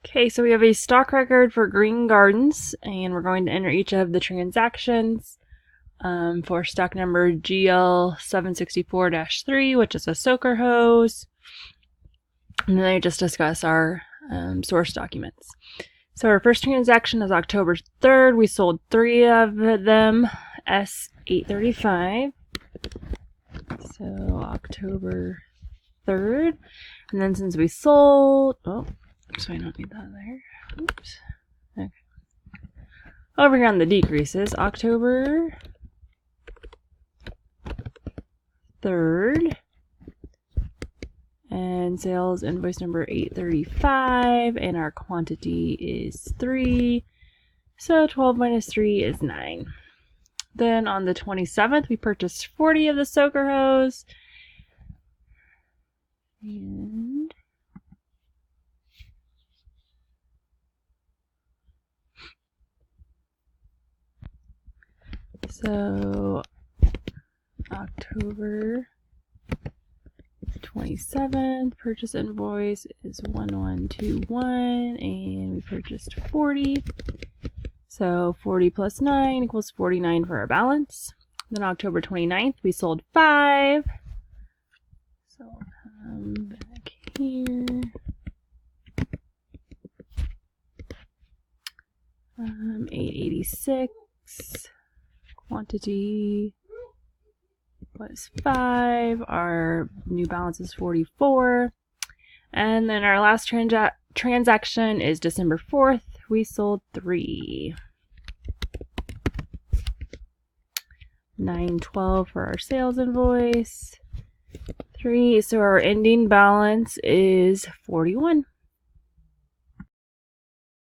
Okay, so we have a stock record for Green Gardens, and we're going to enter each of the transactions for stock number GL764-3, which is a soaker hose. And then I just discuss our source documents. So our first transaction is October 3rd. We sold 3 of them, S835. So October 3rd. And then since we sold, so I don't need that there. Oops. Okay. Over here on the decreases, October 3rd. And sales invoice number 835. And our quantity is 3. So 12 minus 3 is 9. Then on the 27th, we purchased 40 of the soaker hose. And so October 27th, purchase invoice is 1121, and we purchased 40. So 40 plus 9 equals 49 for our balance. Then October 29th, we sold 5. So back here. 886. Quantity was 5. Our new balance is 44. And then our last transaction is December 4th. We sold 3. 912 for our sales invoice. 3. So our ending balance is 41.